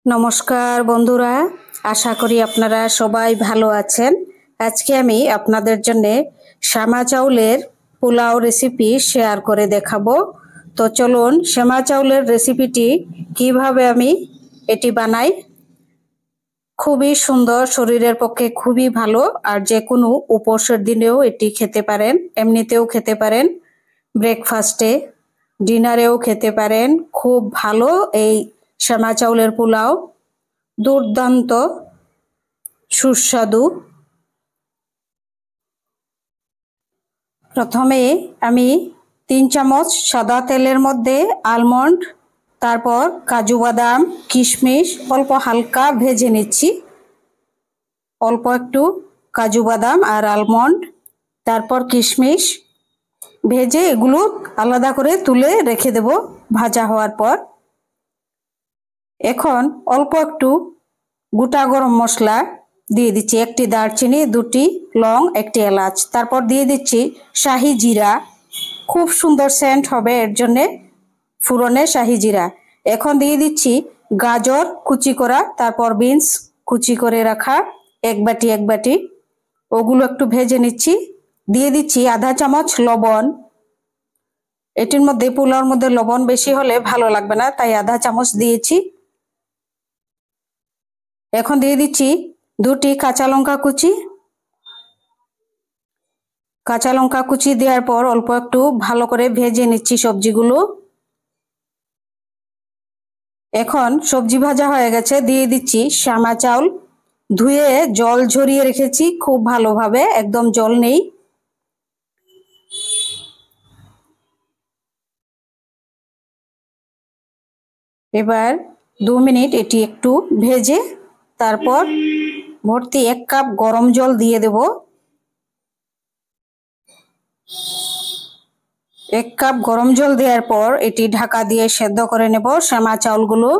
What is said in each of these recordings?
নমস্কার বন্ধুরা, আশা করি আপনারা সবাই ভালো আছেন। আজকে আমি আপনাদের জন্য শ্যামা চাউলের পোলাও রেসিপি শেয়ার করে দেখাবো। তো চলুন শ্যামা চাউলের রেসিপিটি কিভাবে আমি এটি বানাই। খুবই সুন্দর, শরীরের পক্ষে খুবই ভালো, আর যে কোনো উপোসের দিনেও এটি খেতে পারেন, এমনিতেও খেতে পারেন, ব্রেকফাস্টে, ডিনারেও খেতে পারেন। খুব ভালো এই শ্যামা চাউলের পোলাও, দুর্দান্ত সুস্বাদু। প্রথমে আমি 3 চামচ সাদা তেলের মধ্যে আলমন্ড, তারপর কাজু বাদাম, কিশমিশ অল্প হালকা ভেজে নিচ্ছি। অল্প একটু কাজু বাদাম আর আলমন্ড, তারপর কিশমিশ ভেজে এগুলো আলাদা করে তুলে রেখে দেব ভাজা হওয়ার পর। এখন অল্প একটু গোটা গরম মশলা দিয়ে দিচ্ছি, একটি দারচিনি, 2টি লং, একটি এলাচ। তারপর দিয়ে দিচ্ছি শাহি জিরা, খুব সুন্দর সেন্ট হবে এর জন্যে ফুরনে শাহি জিরা। এখন দিয়ে দিচ্ছি গাজর কুচি করা, তারপর বিনস কুচি করে রাখা, এক বাটি ওগুলো একটু ভেজে নিচ্ছি। দিয়ে দিচ্ছি আধা চামচ লবণ। এটির মধ্যে, পোলাওর মধ্যে লবণ বেশি হলে ভালো লাগবে না, তাই আধা চামচ দিয়েছি। এখন দিয়ে দিচ্ছি 2টি কাঁচা লঙ্কা কুচি। কাঁচা লঙ্কা কুচি দেওয়ার পর অল্প একটু ভালো করে ভেজে নিচ্ছি সবজিগুলো। এখন সবজি ভাজা হয়ে গেছে, দিয়ে দিচ্ছি শ্যামা চাউল। ধুয়ে জল ঝরিয়ে রেখেছি খুব ভালোভাবে, একদম জল নেই। এবার 2 মিনিট এটি একটু ভেজে তারপর ভর্তি 1 কাপ গরম জল দিয়ে দেব। 1 কাপ গরম জল দেওয়ার পর এটি ঢাকা দিয়ে সেদ্ধ করে নেব শ্যামা চাউলগুলো।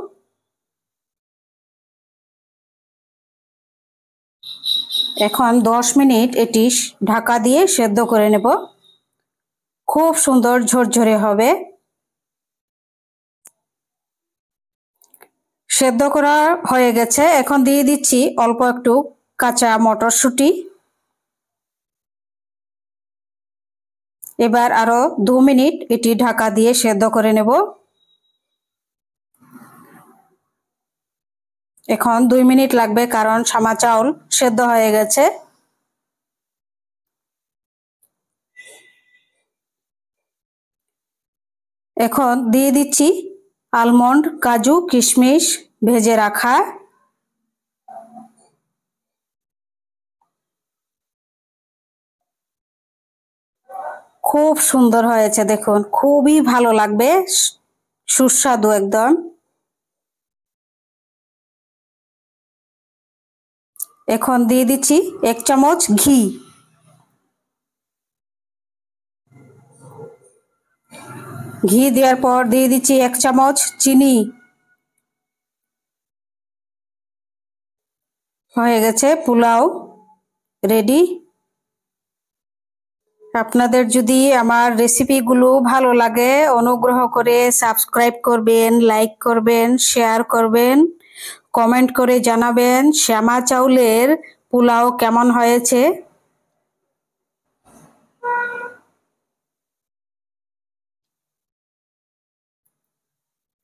এখন 10 মিনিট এটি ঢাকা দিয়ে সেদ্ধ করে নেব, খুব সুন্দর ঝরঝরে হবে। সেদ্ধ করা হয়ে গেছে, এখন দিয়ে দিচ্ছি অল্প একটু কাঁচা মটরশুঁটি। এবার আরো 2 মিনিট এটি ঢাকা দিয়ে সেদ্ধ করে নেব। এখন 2 মিনিট লাগবে, কারণ শ্যামা চাউল সেদ্ধ হয়ে গেছে। এখন দিয়ে দিচ্ছি আলমন্ড, কাজু, কিশমিশ ভেজে রাখা। খুব সুন্দর হয়েছে, দেখুন, খুবই ভালো লাগবে, সুস্বাদু একদম। এখন দিয়ে দিচ্ছি 1 চামচ ঘি। ঘি দেওয়ার পর দিয়ে দিচ্ছি 1 চামচ চিনি। হয়ে গেছে পোলাও রেডি। আপনাদের যদি আমার রেসিপিগুলো ভালো লাগে, অনুগ্রহ করে সাবস্ক্রাইব করবেন, লাইক করবেন, শেয়ার করবেন, কমেন্ট করে জানাবেন শ্যামা চাউলের পোলাও কেমন হয়েছে।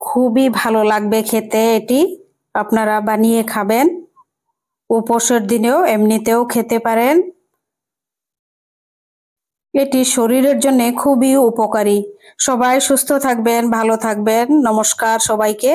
খুবই ভালো লাগবে খেতে, এটি আপনারা বানিয়ে খাবেন। উপোসের দিনেও এমনিতেও খেতে পারেন। এটি শরীরের জন্য খুবই উপকারী। সবাই সুস্থ থাকবেন, ভালো থাকবেন। নমস্কার সবাইকে।